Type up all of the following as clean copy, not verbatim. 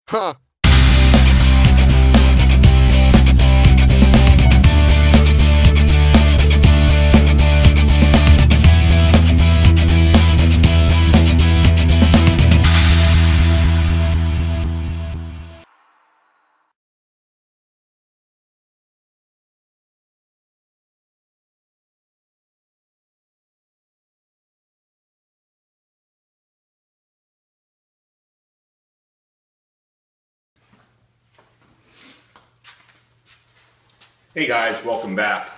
Huh. Hey guys, welcome back.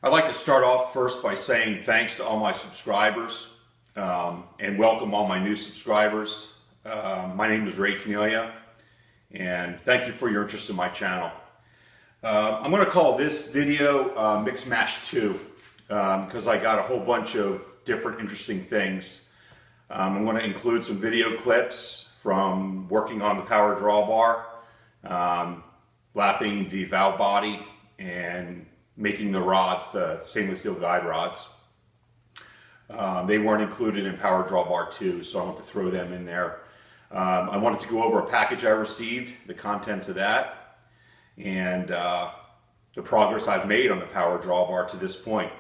I'd like to start off first by saying thanks to all my subscribers and welcome all my new subscribers. My name is Ray Cornelia and thank you for your interest in my channel. I'm going to call this video Mix Mash 2 because I got a whole bunch of different interesting things. I'm going to include some video clips from working on the Power Drawbar, lapping the valve body and making the rods, the stainless steel guide rods. They weren't included in Power Drawbar 2, so I want to throw them in there. I wanted to go over a package I received, the contents of that, and the progress I've made on the Power Drawbar to this point.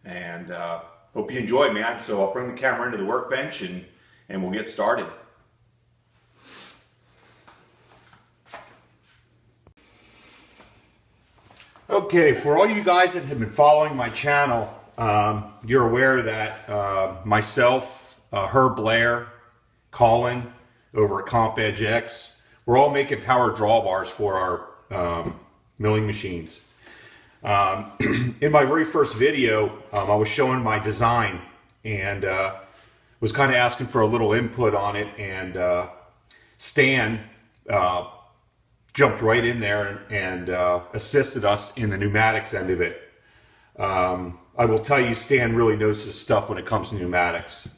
And hope you enjoy, man. So I'll bring the camera into the workbench and we'll get started. Okay, for all you guys that have been following my channel, you're aware that myself, Herb Blair, Colin over at Comp Edge X, we're all making Power Drawbars for our milling machines. In my very first video, I was showing my design and was kind of asking for a little input on it, and Stan jumped right in there and assisted us in the pneumatics end of it. I will tell you, Stan really knows his stuff when it comes to pneumatics.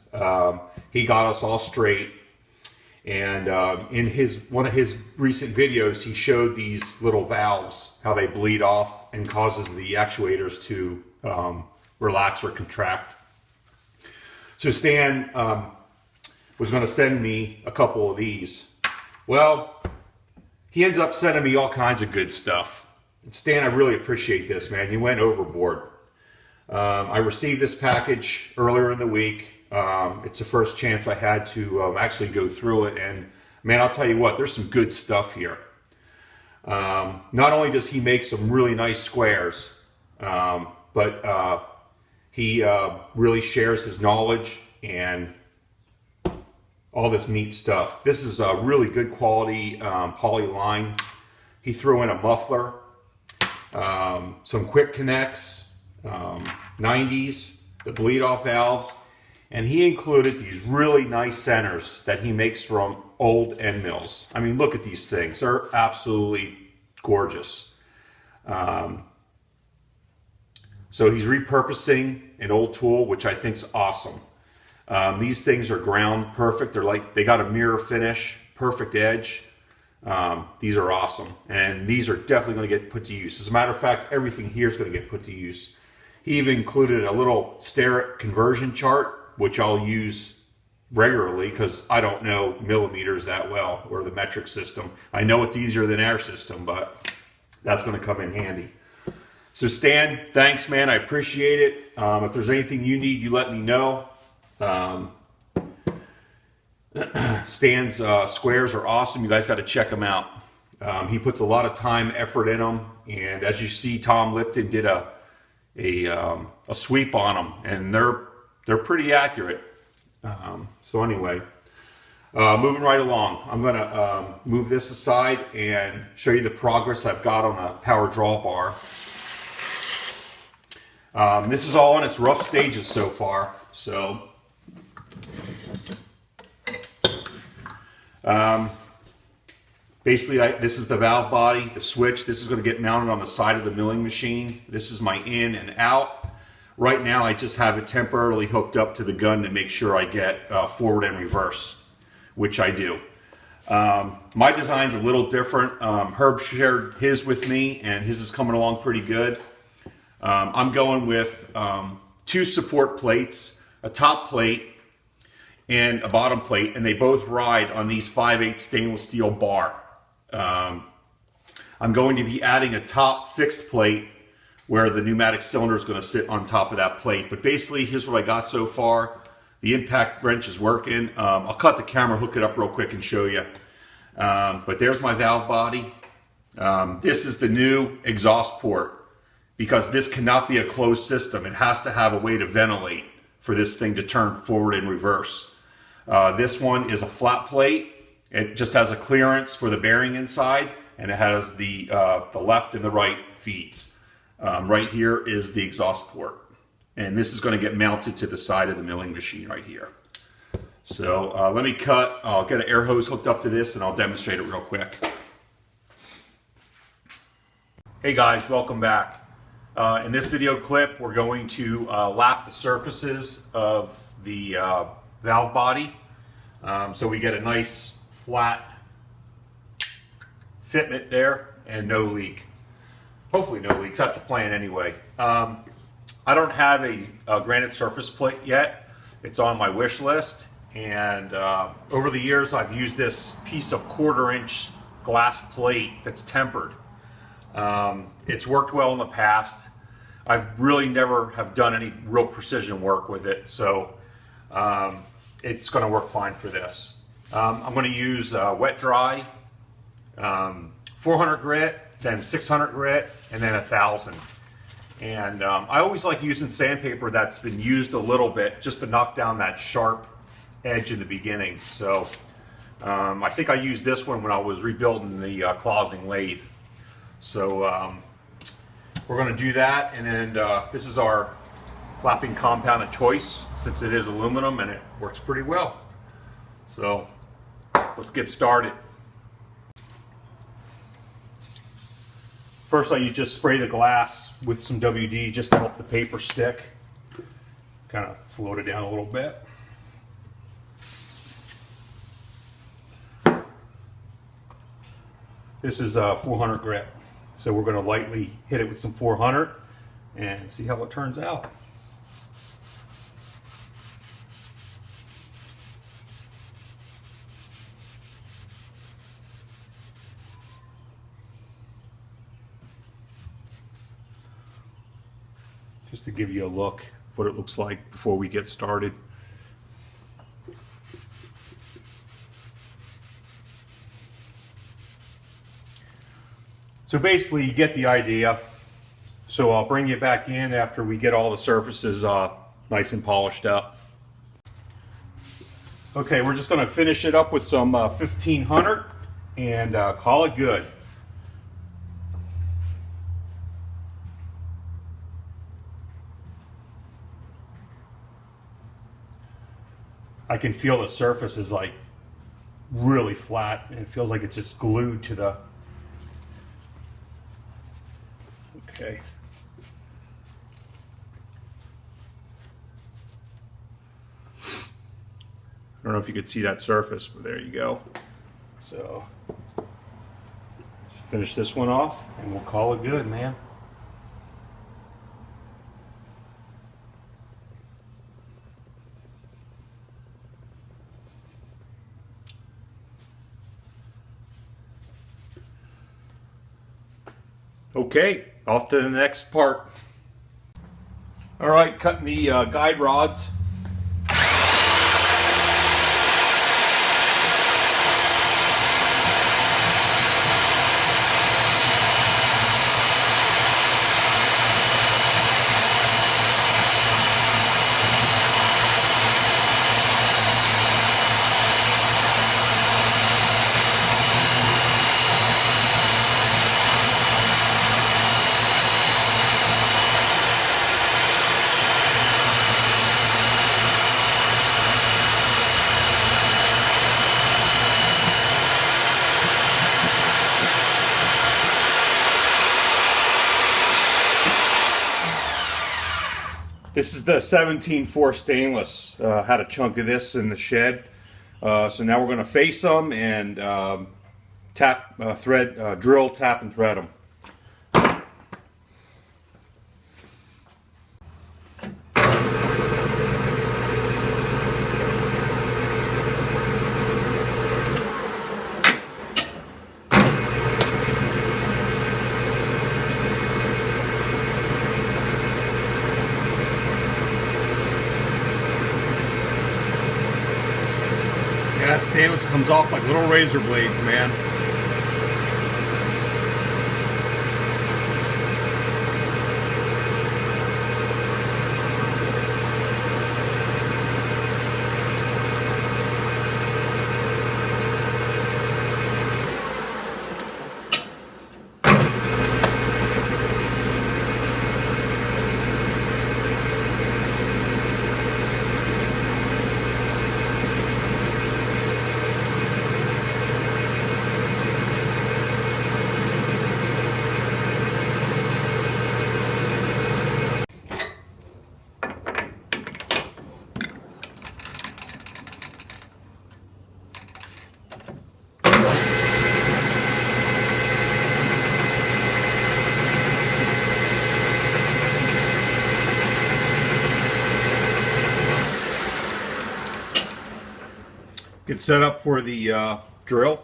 He got us all straight, and in one of his recent videos, he showed these little valves, how they bleed off and causes the actuators to relax or contract. So Stan was going to send me a couple of these. Well, he ends up sending me all kinds of good stuff. And Stan, I really appreciate this, man. You went overboard. I received this package earlier in the week. It's the first chance I had to actually go through it. And man, I'll tell you what, there's some good stuff here. Not only does he make some really nice squares, but he really shares his knowledge and all this neat stuff. This is a really good quality poly line. He threw in a muffler, some quick connects, 90s, the bleed off valves, and he included these really nice centers that he makes from old end mills. I mean, look at these things. They're absolutely gorgeous. So he's repurposing an old tool, which I think is awesome. These things are ground perfect. They got a mirror finish, perfect edge. These are awesome, and these are definitely going to get put to use. As a matter of fact, everything here is going to get put to use. He even included a little steric conversion chart, which I'll use regularly because I don't know millimeters that well, or the metric system. I know it's easier than our system, but that's going to come in handy. So Stan, thanks, man. I appreciate it. If there's anything you need, you let me know. Stan's squares are awesome. You guys got to check them out. He puts a lot of time, effort in them, and as you see, Tom Lipton did a sweep on them, and they're pretty accurate. So anyway, moving right along, I'm going to move this aside and show you the progress I've got on the Power Drawbar. This is all in its rough stages so far. So basically, this is the valve body, the switch. This is going to get mounted on the side of the milling machine. This is my in and out. Right now, I just have it temporarily hooked up to the gun to make sure I get forward and reverse, which I do. My design's a little different. Herb shared his with me, and his is coming along pretty good. I'm going with 2 support plates, a top plate, and a bottom plate, and they both ride on these 5/8 stainless steel bar. I'm going to be adding a top fixed plate where the pneumatic cylinder is going to sit on top of that plate. But basically, here's what I got so far. The impact wrench is working. I'll cut the camera, hook it up real quick and show you. But there's my valve body. This is the new exhaust port, because this cannot be a closed system. It has to have a way to ventilate for this thing to turn forward and reverse. This one is a flat plate. It just has a clearance for the bearing inside, and it has the left and the right feeds. Right here is the exhaust port. And this is going to get mounted to the side of the milling machine right here. So let me cut. I'll get an air hose hooked up to this and I'll demonstrate it real quick. Hey guys, welcome back. In this video clip, we're going to lap the surfaces of the valve body, so we get a nice flat fitment there and no leak. Hopefully no leaks, that's the plan anyway. I don't have a granite surface plate yet. It's on my wish list, and over the years I've used this piece of 1/4-inch glass plate that's tempered. It's worked well in the past. I've really never have done any real precision work with it, so it's going to work fine for this. I'm going to use wet dry, 400 grit, then 600 grit, and then 1000. And I always like using sandpaper that's been used a little bit just to knock down that sharp edge in the beginning. So I think I used this one when I was rebuilding the closeting lathe. So we're going to do that, and then this is our lapping compound of choice, since it is aluminum and it works pretty well. So let's get started. First, you just spray the glass with some WD just to help the paper stick. Kind of float it down a little bit. This is 400 grit, so we're going to lightly hit it with some 400 and see how it turns out. Just to give you a look what it looks like before we get started. So basically you get the idea. So I'll bring you back in after we get all the surfaces nice and polished up. Okay, we're just going to finish it up with some 1500 and call it good. I can feel the surface is like really flat, and it feels like it's just glued to the... Okay. I don't know if you could see that surface, but there you go. So finish this one off and we'll call it good, man. Okay, off to the next part. All right, cutting the guide rods. This is the 17-4 stainless. Had a chunk of this in the shed. So now we're going to face them and drill, tap, and thread them. stainless comes off like little razor blades, man. Get set up for the drill.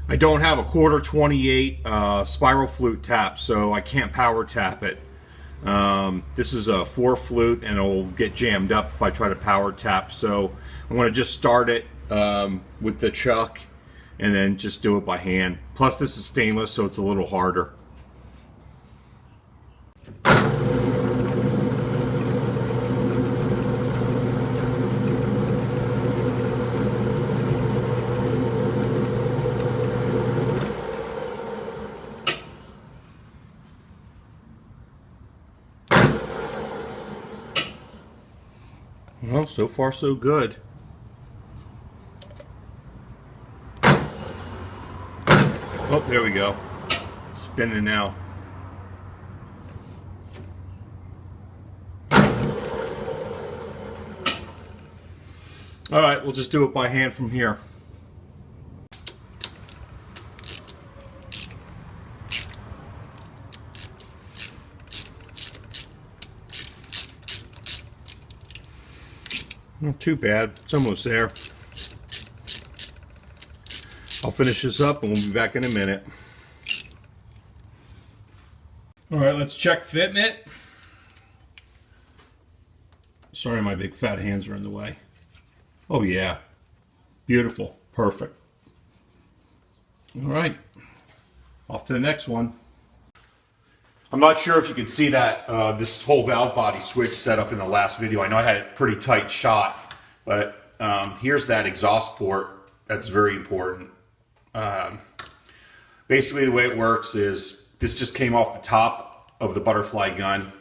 I don't have a quarter 28 spiral flute tap, so I can't power tap it. This is a 4 flute and it'll get jammed up if I try to power tap, so I'm going to just start it with the chuck and then just do it by hand. Plus this is stainless, so it's a little harder. Well, so far so good. Oh, there we go. Spinning now. All right, we'll just do it by hand from here. Not too bad. It's almost there. I'll finish this up and we'll be back in a minute. Alright, let's check fitment. Sorry, my big fat hands are in the way. Oh yeah. Beautiful. Perfect. Alright. Off to the next one. I'm not sure if you could see that this whole valve body switch set up in the last video. I know I had it pretty tight shot, but here's that exhaust port. That's very important. Basically the way it works is this just came off the top of the butterfly gun.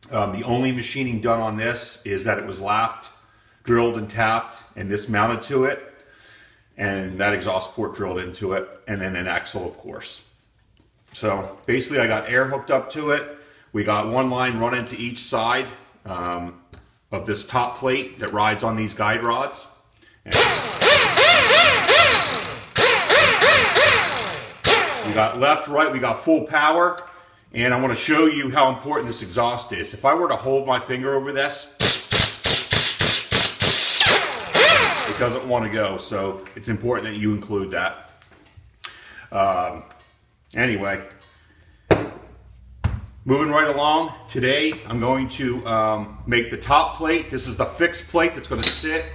The only machining done on this is that it was lapped, drilled and tapped, and this mounted to it, and that exhaust port drilled into it, and then an axle, of course. So basically I got air hooked up to it. We got one line running to each side of this top plate that rides on these guide rods. And we got left, right, we got full power. And I want to show you how important this exhaust is. If I were to hold my finger over this, it doesn't want to go. So it's important that you include that. Anyway, moving right along, today I'm going to make the top plate. This is the fixed plate that's going to sit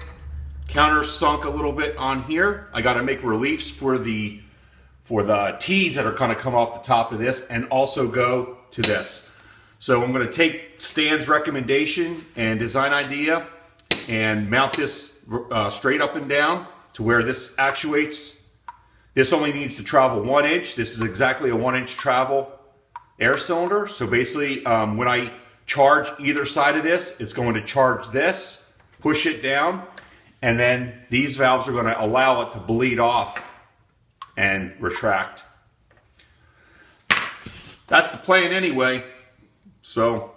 countersunk a little bit on here. I got to make reliefs for the T's that are going to come off the top of this and also go to this. So I'm going to take Stan's recommendation and design idea and mount this straight up and down to where this actuates. This only needs to travel 1 inch. This is exactly a 1 inch travel air cylinder. So basically when I charge either side of this, it's going to charge this, push it down, and then these valves are going to allow it to bleed off and retract. That's the plan anyway. So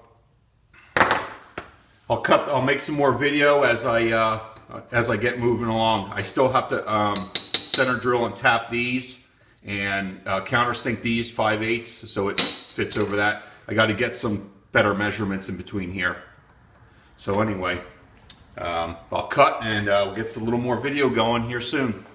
I'll make some more video as I get moving along. I still have to center drill and tap these and countersink these 5/8 so it fits over that. I got to get some better measurements in between here. So anyway, I'll cut and we'll get a little more video going here soon.